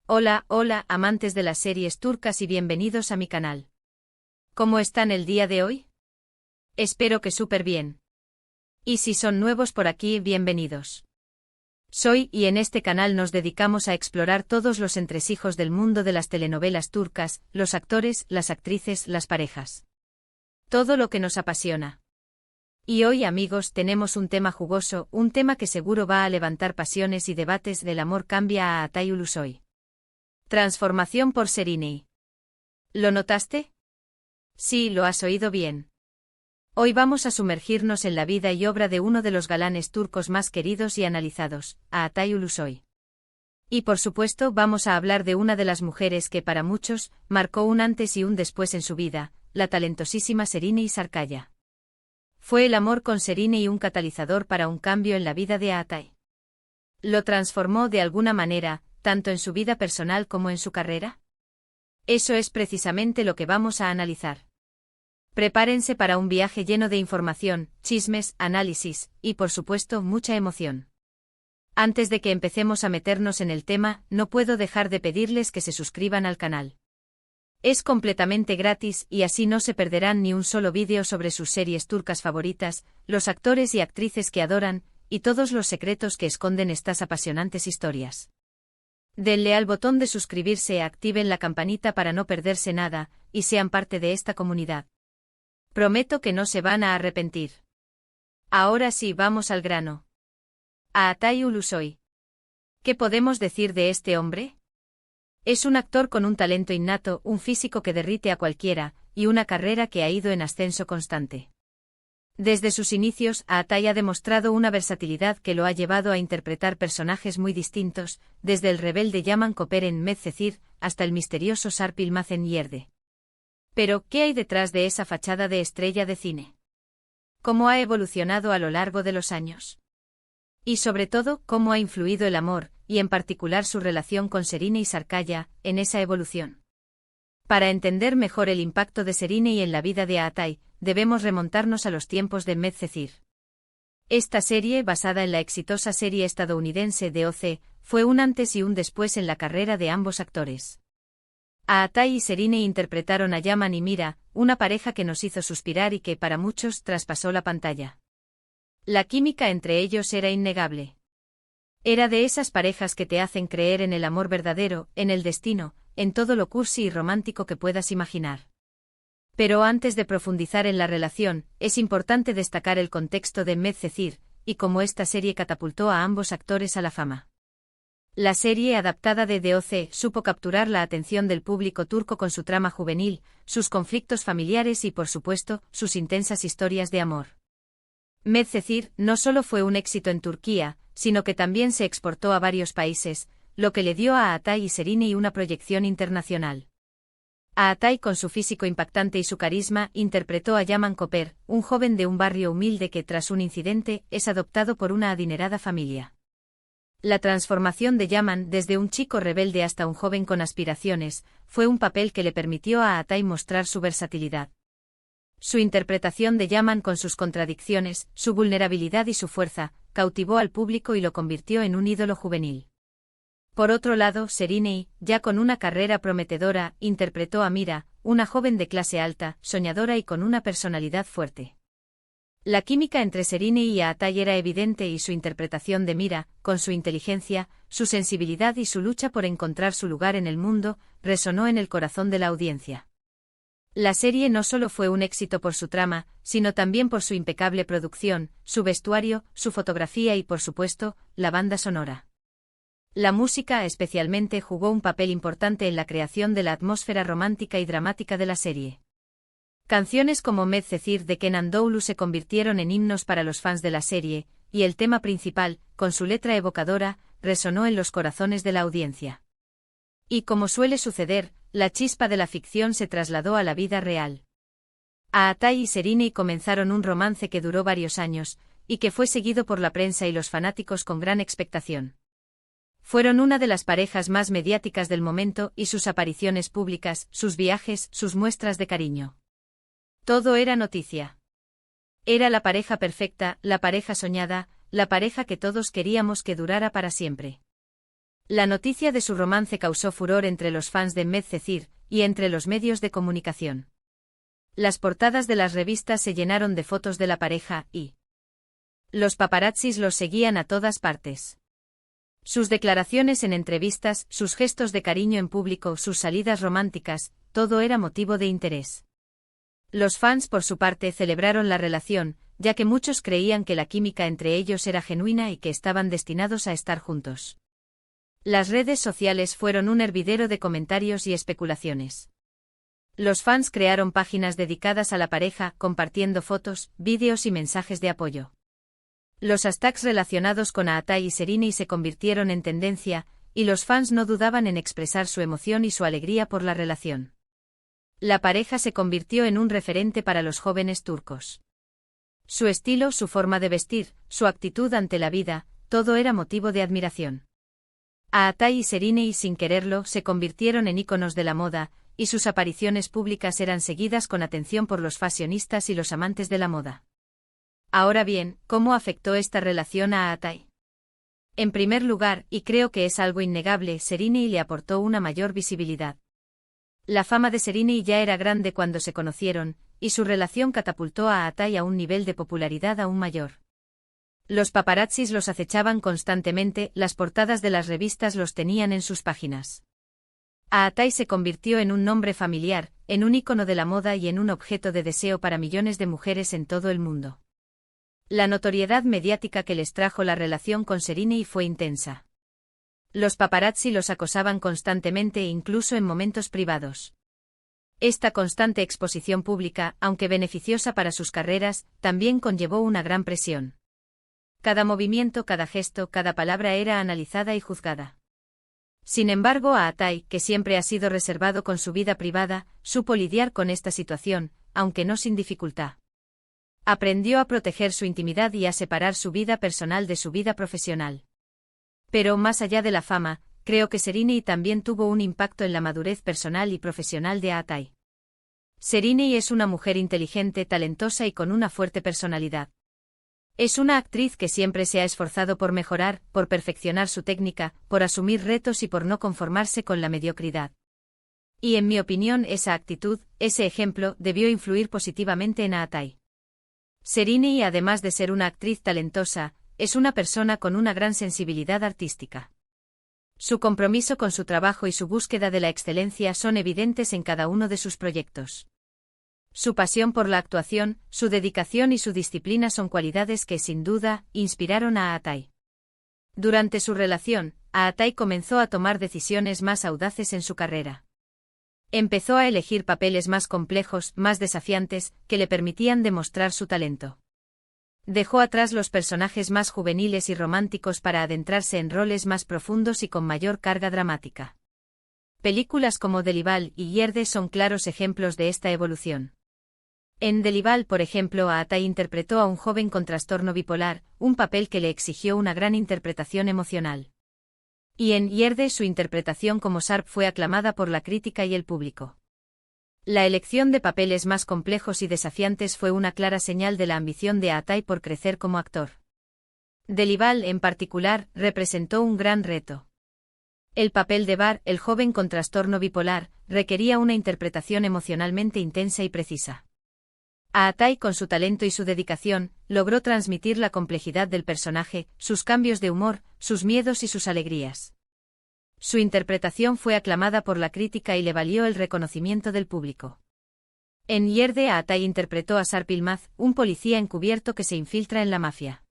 Hola, hola, amantes de las series turcas y bienvenidos a mi canal. ¿Cómo están el día de hoy? Espero que súper bien. Y si son nuevos por aquí, bienvenidos. Soy y en este canal nos dedicamos a explorar todos los entresijos del mundo de las telenovelas turcas, los actores, las actrices, las parejas. Todo lo que nos apasiona. Y hoy, amigos, tenemos un tema jugoso, un tema que seguro va a levantar pasiones y debates del amor cambia a Atay Ulusoy. Transformación por Serenay. ¿Lo notaste? Sí, lo has oído bien. Hoy vamos a sumergirnos en la vida y obra de uno de los galanes turcos más queridos y analizados, a Atay Ulusoy. Y por supuesto vamos a hablar de una de las mujeres que para muchos marcó un antes y un después en su vida, la talentosísima Serenay Sarıkaya. ¿Fue el amor con Serenay un catalizador para un cambio en la vida de Atay? ¿Lo transformó de alguna manera, tanto en su vida personal como en su carrera? Eso es precisamente lo que vamos a analizar. Prepárense para un viaje lleno de información, chismes, análisis, y por supuesto mucha emoción. Antes de que empecemos a meternos en el tema, no puedo dejar de pedirles que se suscriban al canal. Es completamente gratis y así no se perderán ni un solo vídeo sobre sus series turcas favoritas, los actores y actrices que adoran, y todos los secretos que esconden estas apasionantes historias. Denle al botón de suscribirse, activen la campanita para no perderse nada, y sean parte de esta comunidad. Prometo que no se van a arrepentir. Ahora sí, vamos al grano. A Atay Ulusoy. ¿Qué podemos decir de este hombre? Es un actor con un talento innato, un físico que derrite a cualquiera, y una carrera que ha ido en ascenso constante. Desde sus inicios, Atay ha demostrado una versatilidad que lo ha llevado a interpretar personajes muy distintos, desde el rebelde Yaman Koper en Medcezir, hasta el misterioso Sarp Yılmaz Yerde. Pero, ¿qué hay detrás de esa fachada de estrella de cine? ¿Cómo ha evolucionado a lo largo de los años? Y sobre todo, ¿cómo ha influido el amor, y en particular su relación con Serenay Sarıkaya, en esa evolución? Para entender mejor el impacto de Serenay en la vida de Atay, debemos remontarnos a los tiempos de Medcezir. Esta serie, basada en la exitosa serie estadounidense de OC, fue un antes y un después en la carrera de ambos actores. Atay y Serenay interpretaron a Yaman y Mira, una pareja que nos hizo suspirar y que para muchos traspasó la pantalla. La química entre ellos era innegable. Era de esas parejas que te hacen creer en el amor verdadero, en el destino, en todo lo cursi y romántico que puedas imaginar. Pero antes de profundizar en la relación, es importante destacar el contexto de Medcezir, y cómo esta serie catapultó a ambos actores a la fama. La serie adaptada de DOC supo capturar la atención del público turco con su trama juvenil, sus conflictos familiares y por supuesto, sus intensas historias de amor. Medcezir no solo fue un éxito en Turquía, sino que también se exportó a varios países, lo que le dio a Atay y Serenay una proyección internacional. Atay, con su físico impactante y su carisma, interpretó a Yaman Koper, un joven de un barrio humilde que tras un incidente es adoptado por una adinerada familia. La transformación de Yaman desde un chico rebelde hasta un joven con aspiraciones, fue un papel que le permitió a Atay mostrar su versatilidad. Su interpretación de Yaman con sus contradicciones, su vulnerabilidad y su fuerza, cautivó al público y lo convirtió en un ídolo juvenil. Por otro lado, Serenay, ya con una carrera prometedora, interpretó a Mira, una joven de clase alta, soñadora y con una personalidad fuerte. La química entre Serenay y Atay era evidente y su interpretación de Mira, con su inteligencia, su sensibilidad y su lucha por encontrar su lugar en el mundo, resonó en el corazón de la audiencia. La serie no solo fue un éxito por su trama, sino también por su impecable producción, su vestuario, su fotografía y por supuesto, la banda sonora. La música especialmente jugó un papel importante en la creación de la atmósfera romántica y dramática de la serie. Canciones como Medcezir de Kenan Doğulu se convirtieron en himnos para los fans de la serie, y el tema principal, con su letra evocadora, resonó en los corazones de la audiencia. Y como suele suceder, la chispa de la ficción se trasladó a la vida real. Atay y Serenay comenzaron un romance que duró varios años, y que fue seguido por la prensa y los fanáticos con gran expectación. Fueron una de las parejas más mediáticas del momento y sus apariciones públicas, sus viajes, sus muestras de cariño. Todo era noticia. Era la pareja perfecta, la pareja soñada, la pareja que todos queríamos que durara para siempre. La noticia de su romance causó furor entre los fans de Medcezir y entre los medios de comunicación. Las portadas de las revistas se llenaron de fotos de la pareja y los paparazzis los seguían a todas partes. Sus declaraciones en entrevistas, sus gestos de cariño en público, sus salidas románticas, todo era motivo de interés. Los fans, por su parte, celebraron la relación, ya que muchos creían que la química entre ellos era genuina y que estaban destinados a estar juntos. Las redes sociales fueron un hervidero de comentarios y especulaciones. Los fans crearon páginas dedicadas a la pareja, compartiendo fotos, vídeos y mensajes de apoyo. Los hashtags relacionados con Aatai y Serrini se convirtieron en tendencia, y los fans no dudaban en expresar su emoción y su alegría por la relación. La pareja se convirtió en un referente para los jóvenes turcos. Su estilo, su forma de vestir, su actitud ante la vida, todo era motivo de admiración. Aatai y Serrini, sin quererlo, se convirtieron en íconos de la moda, y sus apariciones públicas eran seguidas con atención por los fashionistas y los amantes de la moda. Ahora bien, ¿cómo afectó esta relación a Aatai? En primer lugar, y creo que es algo innegable, Serrini le aportó una mayor visibilidad. La fama de Serrini ya era grande cuando se conocieron, y su relación catapultó a Aatai a un nivel de popularidad aún mayor. Los paparazzis los acechaban constantemente, las portadas de las revistas los tenían en sus páginas. Aatai se convirtió en un nombre familiar, en un ícono de la moda y en un objeto de deseo para millones de mujeres en todo el mundo. La notoriedad mediática que les trajo la relación con Serrini fue intensa. Los paparazzi los acosaban constantemente e incluso en momentos privados. Esta constante exposición pública, aunque beneficiosa para sus carreras, también conllevó una gran presión. Cada movimiento, cada gesto, cada palabra era analizada y juzgada. Sin embargo, Aatai, que siempre ha sido reservado con su vida privada, supo lidiar con esta situación, aunque no sin dificultad. Aprendió a proteger su intimidad y a separar su vida personal de su vida profesional. Pero más allá de la fama, creo que Serrini también tuvo un impacto en la madurez personal y profesional de Aatai. Serrini es una mujer inteligente, talentosa y con una fuerte personalidad. Es una actriz que siempre se ha esforzado por mejorar, por perfeccionar su técnica, por asumir retos y por no conformarse con la mediocridad. Y en mi opinión esa actitud, ese ejemplo, debió influir positivamente en Aatai. Serrini, además de ser una actriz talentosa, es una persona con una gran sensibilidad artística. Su compromiso con su trabajo y su búsqueda de la excelencia son evidentes en cada uno de sus proyectos. Su pasión por la actuación, su dedicación y su disciplina son cualidades que, sin duda, inspiraron a Aatai. Durante su relación, Aatai comenzó a tomar decisiones más audaces en su carrera. Empezó a elegir papeles más complejos, más desafiantes, que le permitían demostrar su talento. Dejó atrás los personajes más juveniles y románticos para adentrarse en roles más profundos y con mayor carga dramática. Películas como Delival y Yerde son claros ejemplos de esta evolución. En Delival, por ejemplo, Aatai interpretó a un joven con trastorno bipolar, un papel que le exigió una gran interpretación emocional. Y en Yerde su interpretación como Sarp fue aclamada por la crítica y el público. La elección de papeles más complejos y desafiantes fue una clara señal de la ambición de Aatai por crecer como actor. Delival, en particular, representó un gran reto. El papel de Bar, el joven con trastorno bipolar, requería una interpretación emocionalmente intensa y precisa. Aatai, con su talento y su dedicación, logró transmitir la complejidad del personaje, sus cambios de humor, sus miedos y sus alegrías. Su interpretación fue aclamada por la crítica y le valió el reconocimiento del público. En Yerde, Aatai interpretó a Sarp Yılmaz, un policía encubierto que se infiltra en la mafia.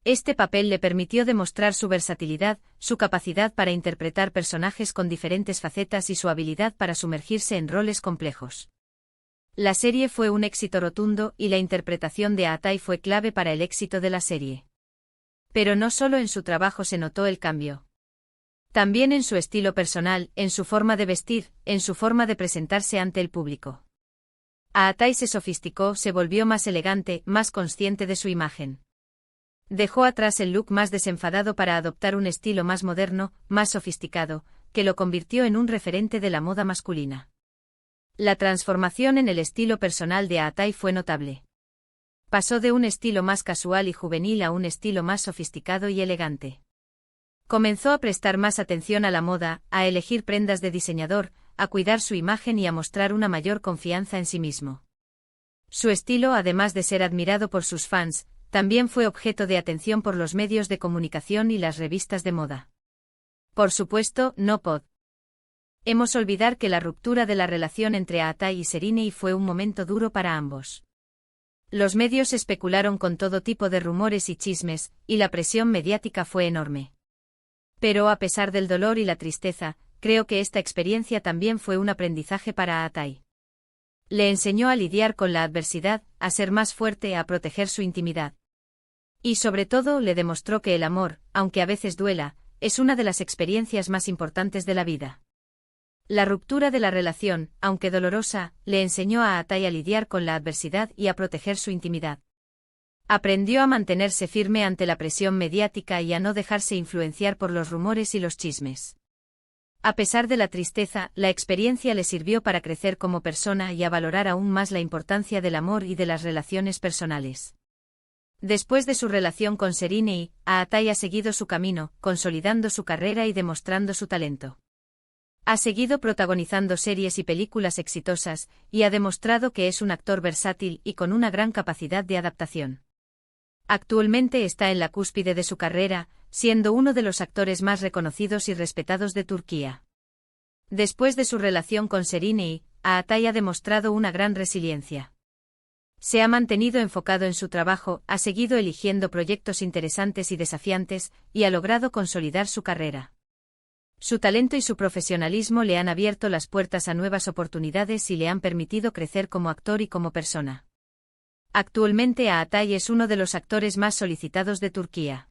Este papel le permitió demostrar su versatilidad, su capacidad para interpretar personajes con diferentes facetas y su habilidad para sumergirse en roles complejos. La serie fue un éxito rotundo y la interpretación de Aatai fue clave para el éxito de la serie. Pero no solo en su trabajo se notó el cambio. También en su estilo personal, en su forma de vestir, en su forma de presentarse ante el público. Aatai se sofisticó, se volvió más elegante, más consciente de su imagen. Dejó atrás el look más desenfadado para adoptar un estilo más moderno, más sofisticado, que lo convirtió en un referente de la moda masculina. La transformación en el estilo personal de Aatai fue notable. Pasó de un estilo más casual y juvenil a un estilo más sofisticado y elegante. Comenzó a prestar más atención a la moda, a elegir prendas de diseñador, a cuidar su imagen y a mostrar una mayor confianza en sí mismo. Su estilo, además de ser admirado por sus fans, también fue objeto de atención por los medios de comunicación y las revistas de moda. Por supuesto, no podemos olvidar que la ruptura de la relación entre Atai y Serinei fue un momento duro para ambos. Los medios especularon con todo tipo de rumores y chismes, y la presión mediática fue enorme. Pero a pesar del dolor y la tristeza, creo que esta experiencia también fue un aprendizaje para Atai. Le enseñó a lidiar con la adversidad, a ser más fuerte, a proteger su intimidad. Y sobre todo le demostró que el amor, aunque a veces duela, es una de las experiencias más importantes de la vida. La ruptura de la relación, aunque dolorosa, le enseñó a Atai a lidiar con la adversidad y a proteger su intimidad. Aprendió a mantenerse firme ante la presión mediática y a no dejarse influenciar por los rumores y los chismes. A pesar de la tristeza, la experiencia le sirvió para crecer como persona y a valorar aún más la importancia del amor y de las relaciones personales. Después de su relación con Serinei, Atai ha seguido su camino, consolidando su carrera y demostrando su talento. Ha seguido protagonizando series y películas exitosas, y ha demostrado que es un actor versátil y con una gran capacidad de adaptación. Actualmente está en la cúspide de su carrera, siendo uno de los actores más reconocidos y respetados de Turquía. Después de su relación con Serinei, Atai ha demostrado una gran resiliencia. Se ha mantenido enfocado en su trabajo, ha seguido eligiendo proyectos interesantes y desafiantes, y ha logrado consolidar su carrera. Su talento y su profesionalismo le han abierto las puertas a nuevas oportunidades y le han permitido crecer como actor y como persona. Actualmente Atai es uno de los actores más solicitados de Turquía.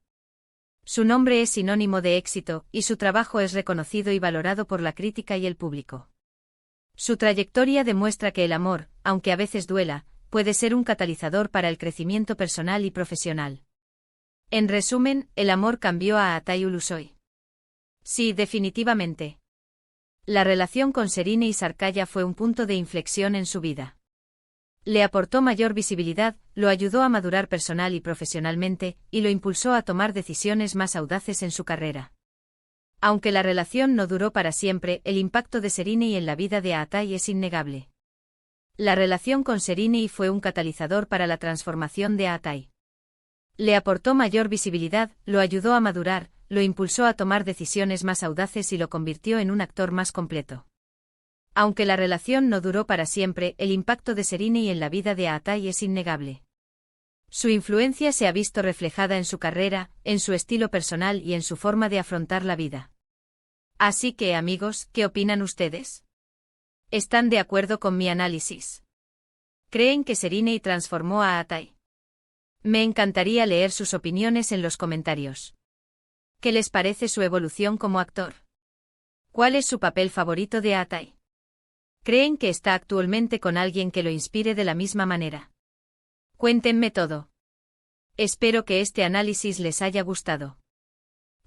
Su nombre es sinónimo de éxito, y su trabajo es reconocido y valorado por la crítica y el público. Su trayectoria demuestra que el amor, aunque a veces duela, puede ser un catalizador para el crecimiento personal y profesional. En resumen, el amor cambió a Atai Ulusoy. Sí, definitivamente. La relación con Serinei Sarkaya fue un punto de inflexión en su vida. Le aportó mayor visibilidad, lo ayudó a madurar personal y profesionalmente, y lo impulsó a tomar decisiones más audaces en su carrera. Aunque la relación no duró para siempre, el impacto de Serinei en la vida de Atai es innegable. La relación con Serinei fue un catalizador para la transformación de Atai. Le aportó mayor visibilidad, lo ayudó a madurar, lo impulsó a tomar decisiones más audaces y lo convirtió en un actor más completo. Aunque la relación no duró para siempre, el impacto de Serinei en la vida de Atai es innegable. Su influencia se ha visto reflejada en su carrera, en su estilo personal y en su forma de afrontar la vida. Así que, amigos, ¿qué opinan ustedes? ¿Están de acuerdo con mi análisis? ¿Creen que Serinei transformó a Atai? Me encantaría leer sus opiniones en los comentarios. ¿Qué les parece su evolución como actor? ¿Cuál es su papel favorito de Atai? ¿Creen que está actualmente con alguien que lo inspire de la misma manera? Cuéntenme todo. Espero que este análisis les haya gustado.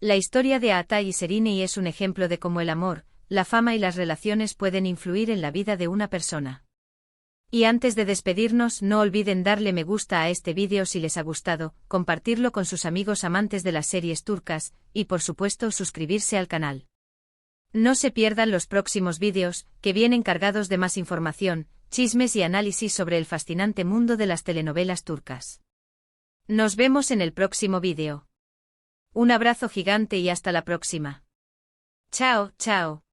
La historia de Atai y Serinei es un ejemplo de cómo el amor, la fama y las relaciones pueden influir en la vida de una persona. Y antes de despedirnos, no olviden darle me gusta a este vídeo si les ha gustado, compartirlo con sus amigos amantes de las series turcas, y por supuesto suscribirse al canal. No se pierdan los próximos vídeos, que vienen cargados de más información, chismes y análisis sobre el fascinante mundo de las telenovelas turcas. Nos vemos en el próximo vídeo. Un abrazo gigante y hasta la próxima. Chao, chao.